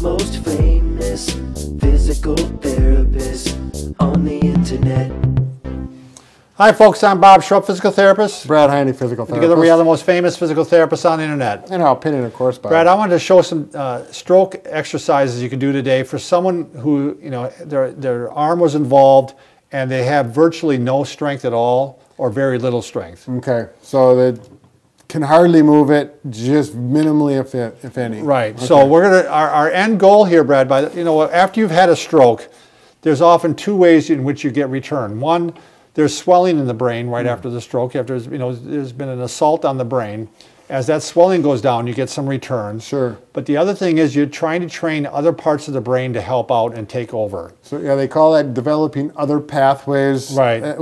most famous physical therapist on the internet. Hi folks, I'm Bob Schrupp, physical therapist. Brad Heineck, physical therapist. Together we are the most famous physical therapists on the internet. In our opinion, of course, Bob. Brad, I wanted to show some stroke exercises you can do today for someone who, you know, their arm was involved and they have virtually no strength at all or very little strength. Okay, so they can hardly move it, just minimally, if any. Right. Okay. So we're gonna our end goal here, Brad. After you've had a stroke, there's often two ways in which you get return. One, there's swelling in the brain right after the stroke. After there's been an assault on the brain. As that swelling goes down, you get some return. Sure. But the other thing is you're trying to train other parts of the brain to help out and take over. So yeah, they call that developing other pathways. Right.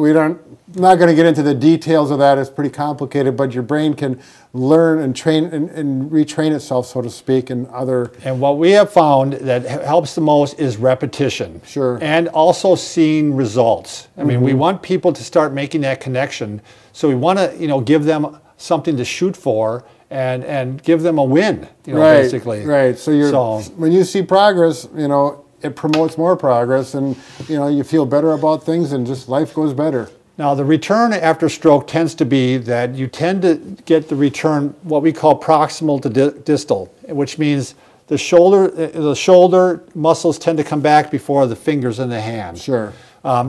Not going to get into the details of that. It's pretty complicated, but your brain can learn and train and retrain itself, so to speak, in other. And what we have found that helps the most is repetition. Sure. And also seeing results. I mean, we want people to start making that connection. So we want to, give them something to shoot for and give them a win, right, basically. Right. So when you see progress, it promotes more progress, and you feel better about things, and just life goes better. Now, the return after stroke tends to be that you tend to get the return what we call proximal to distal, which means the shoulder muscles tend to come back before the fingers in the hand. Sure.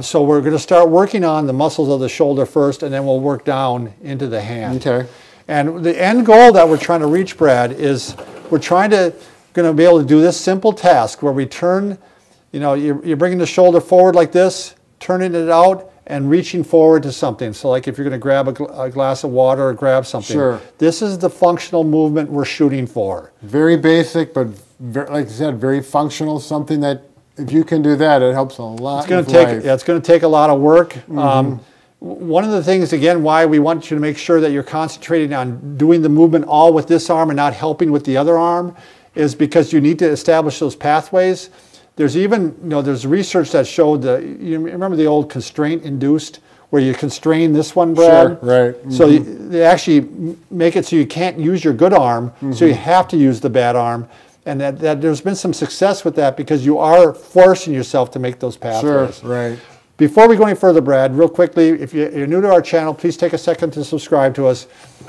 So we're going to start working on the muscles of the shoulder first, and then we'll work down into the hand. Okay. And the end goal that we're trying to reach, Brad, is we're going to be able to do this simple task where we turn, you're bringing the shoulder forward like this, turning it out, and reaching forward to something. So like if you're going to grab a glass of water or grab something. Sure. This is the functional movement we're shooting for. Very basic, but like you said, very functional, something that if you can do that, it helps a lot. It's going to take a lot of work. One of the things, again, why we want you to make sure that you're concentrating on doing the movement all with this arm and not helping with the other arm is because you need to establish those pathways. There's even, there's research that showed you remember the old constraint-induced, where you constrain this one, Brad? Sure, right. So they actually make it so you can't use your good arm, so you have to use the bad arm. And that there's been some success with that because you are forcing yourself to make those pathways. Sure, right. Before we go any further, Brad, real quickly, if you're new to our channel, please take a second to subscribe to us.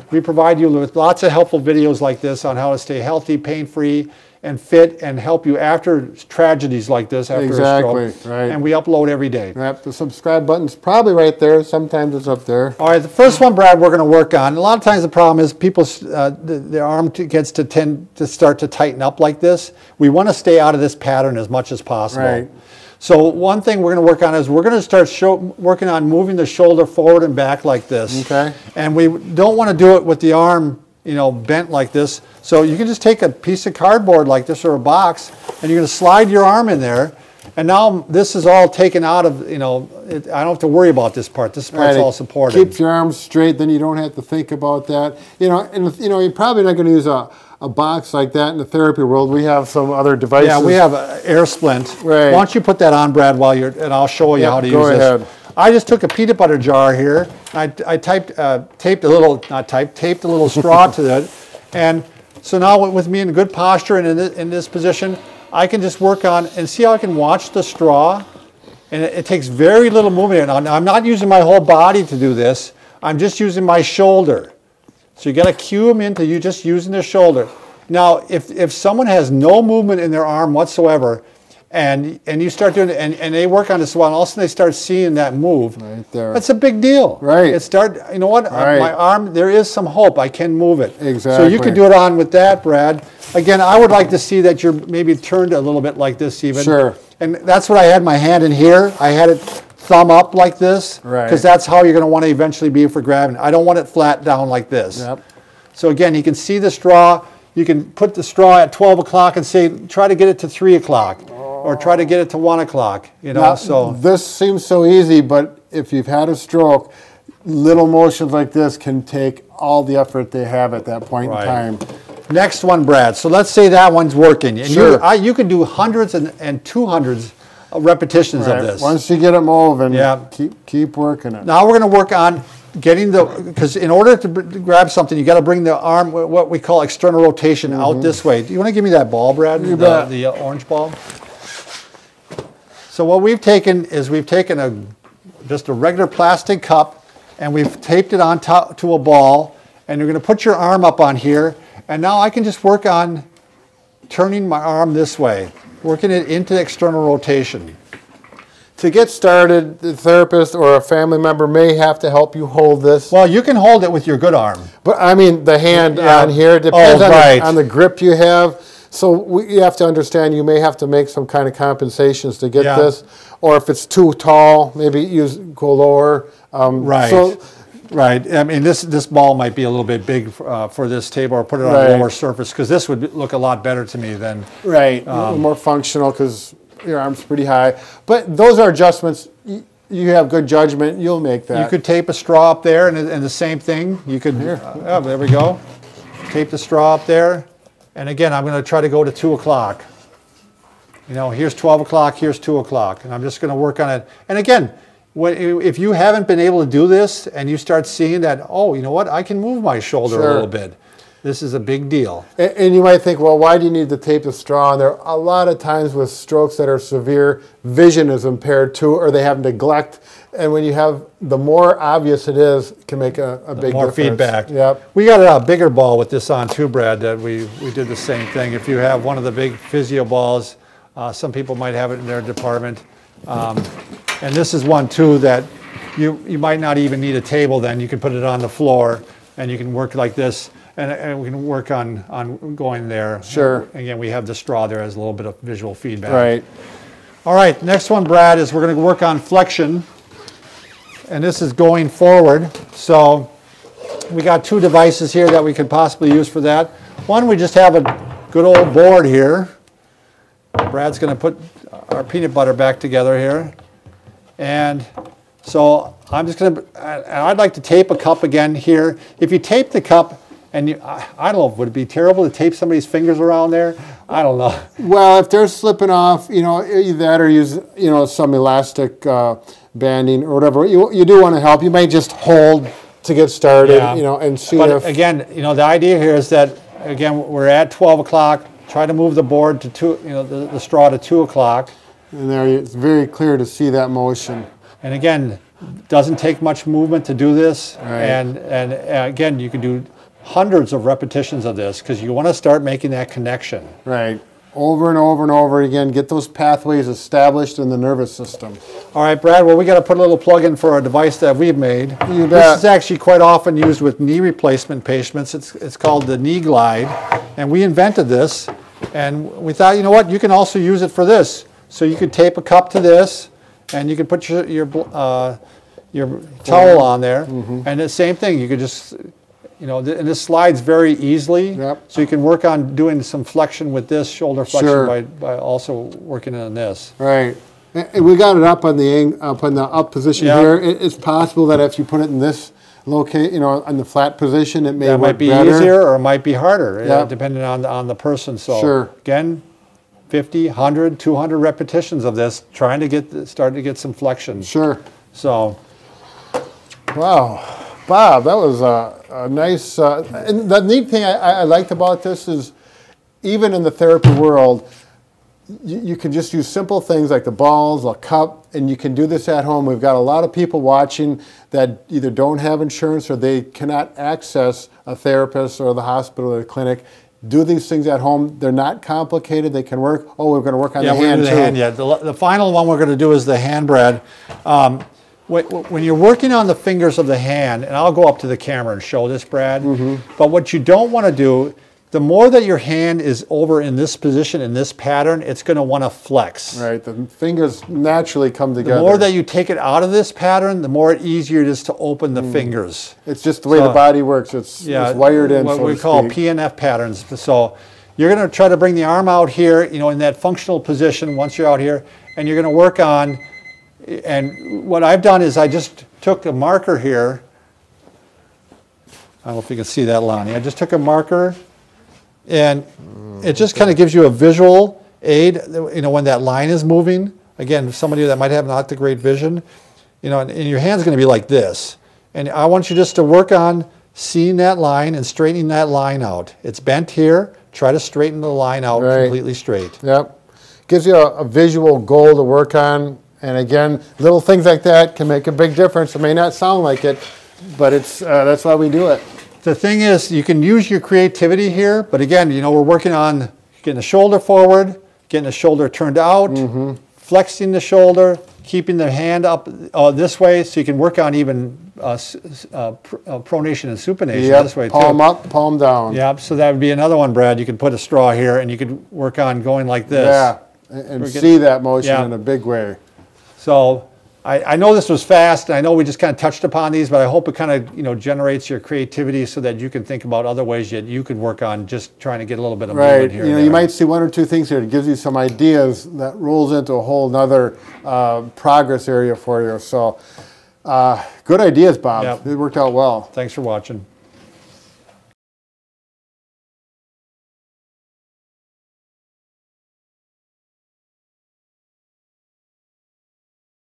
We provide you with lots of helpful videos like this on how to stay healthy, pain-free, and fit, and help you after tragedies like this, after a stroke. Exactly, right. And we upload every day. Yep, the subscribe button's probably right there. Sometimes it's up there. All right, the first one, Brad, we're going to work on. A lot of times the problem is their arm gets to tend to start to tighten up like this. We want to stay out of this pattern as much as possible. Right. So one thing we're going to work on is we're going to start working on moving the shoulder forward and back like this. Okay. And we don't want to do it with the arm, bent like this. So you can just take a piece of cardboard like this or a box, and you're going to slide your arm in there. And now this is all taken out of, I don't have to worry about this part. This part's all supported. Keeps your arms straight, then you don't have to think about that. You're probably not going to use a box like that in the therapy world. We have some other devices. Yeah, we have an air splint. Right. Why don't you put that on, Brad, and I'll show you how to use this. Go ahead. I just took a peanut butter jar here. I taped a little straw to it. And so now with me in good posture and in this position, I can just work on and see how I can watch the straw. And it takes very little movement. Now, I'm not using my whole body to do this. I'm just using my shoulder. So you got to cue them into you just using their shoulder. Now, if someone has no movement in their arm whatsoever, and you start doing it, and they work on this a while, and all of a sudden they start seeing that move. Right there. That's a big deal. Right. You know what? Right. My arm, there is some hope. I can move it. Exactly. So you can do it on with that, Brad. Again, I would like to see that you're maybe turned a little bit like this even. Sure. And that's what I had my hand in here. I had it thumb up like this. Right. Because that's how you're going to want to eventually be for grabbing. I don't want it flat down like this. Yep. So again, you can see the straw. You can put the straw at 12 o'clock and say, try to get it to 3 o'clock. Or try to get it to 1 o'clock, Now, this seems so easy, but if you've had a stroke, little motions like this can take all the effort they have at that point in time. Next one, Brad. So let's say that one's working. And Sure. you can do hundreds and 200s repetitions of this. Once you get it moving, keep working it. Now we're going to work on getting because in order to grab something, you got to bring the arm, what we call external rotation, out this way. Do you want to give me that ball, Brad? The orange ball. So what we've taken is just a regular plastic cup, and we've taped it on top to a ball, and you're going to put your arm up on here, and now I can just work on turning my arm this way, working it into external rotation. To get started, the therapist or a family member may have to help you hold this. Well, you can hold it with your good arm. But I mean, the hand on here depends on the grip you have. So you have to understand you may have to make some kind of compensations to get this. Or if it's too tall, maybe go lower. Right. I mean, this ball might be a little bit big for this table, or put it on a lower surface, because this would look a lot better to me than... Right, more functional, because your arm's pretty high. But those are adjustments. You have good judgment. You'll make that. You could tape a straw up there, and the same thing. You could... oh, there we go. Tape the straw up there. And again, I'm going to try to go to 2 o'clock. You know, here's 12 o'clock, here's 2 o'clock. And I'm just going to work on it. And again, if you haven't been able to do this, and you start seeing that, oh, you know what, I can move my shoulder a little bit. This is a big deal. And you might think, well, why do you need to tape the straw on there? A lot of times with strokes that are severe, vision is impaired too, or they have neglect. And when you have, the more obvious it is, it can make a big difference. More feedback. Yep. We got a bigger ball with this on too, Brad, that we did the same thing. If you have one of the big physio balls, some people might have it in their department. And this is one too that you might not even need a table then. You can put it on the floor, and you can work like this. And we can work on going there. Sure. Again, we have the straw there as a little bit of visual feedback. Right. All right, next one, Brad, is we're going to work on flexion. And this is going forward. So we got 2 devices here that we could possibly use for that. One, we just have a good old board here. Brad's going to put our peanut butter back together here. And so I'm just going to, I'd like to tape a cup again here. If you tape the cup, and I don't know, would it be terrible to tape somebody's fingers around there? I don't know. Well, if they're slipping off, you know, either that or use, you know, some elastic banding or whatever. You do want to help. You may just hold to get started, you know, and see if... But again, you know, the idea here is that, again, we're at 12 o'clock. Try to move the board to 2, you know, the straw to 2 o'clock. And there, it's very clear to see that motion. And again, doesn't take much movement to do this. Right. And again, you can do hundreds of repetitions of this because you want to start making that connection. Right. Over and over and over again. Get those pathways established in the nervous system. All right, Brad, well, we got to put a little plug in for a device that we've made. You bet. This is actually quite often used with knee replacement patients. It's called the Knee Glide. And we invented this. And we thought, you know what, you can also use it for this. So you could tape a cup to this, and you could put your towel on there. And the same thing, you could just... You know, and this slides very easily, so you can work on doing some flexion with this, shoulder flexion, by also working on this. Right. And we got it up on the up position here. It's possible that if you put it in this locate, you know, on the flat position, it may work might be better. easier or it might be harder, depending on the person. So again, 50, 100, 200 repetitions of this, trying to start to get some flexion. Sure. So. Wow. Bob, that was a nice, and the neat thing I liked about this is, even in the therapy world, you can just use simple things like the balls, a cup, and you can do this at home. We've got a lot of people watching that either don't have insurance or they cannot access a therapist or the hospital or the clinic. Do these things at home. They're not complicated. They can work. Oh, we're going to work on the hand too. Yeah, the final one we're going to do is the hand, Brad. When you're working on the fingers of the hand, and I'll go up to the camera and show this, Brad, but what you don't want to do, the more that your hand is over in this position, in this pattern, it's going to want to flex. Right, the fingers naturally come together. The more that you take it out of this pattern, the more easier it is to open the fingers. It's just the way the body works. It's wired in, what we call PNF patterns. So you're going to try to bring the arm out here, you know, in that functional position once you're out here, and you're going to work on. And what I've done is I just took a marker here. I don't know if you can see that, Lonnie. I just took a marker, and it just kind of gives you a visual aid, you know, when that line is moving. Again, somebody that might have not the great vision, you know, and your hand's going to be like this. And I want you just to work on seeing that line and straightening that line out. It's bent here. Try to straighten the line out completely straight. Yep. Gives you a visual goal to work on. And again, little things like that can make a big difference. It may not sound like it, but it's that's why we do it. The thing is, you can use your creativity here, but again, you know, we're working on getting the shoulder forward, getting the shoulder turned out, flexing the shoulder, keeping the hand up this way, so you can work on even pronation and supination this way too. Palm up, palm down. Yep, so that would be another one, Brad. You could put a straw here and you could work on going like this. Yeah, and see that motion in a big way. So I know this was fast, and I know we just kind of touched upon these, but I hope it kind of, you know, generates your creativity so that you can think about other ways that you could work on just trying to get a little bit of movement here. You know, you might see one or two things here. It gives you some ideas that rolls into a whole nother progress area for you. So good ideas, Bob. It worked out well. Thanks for watching.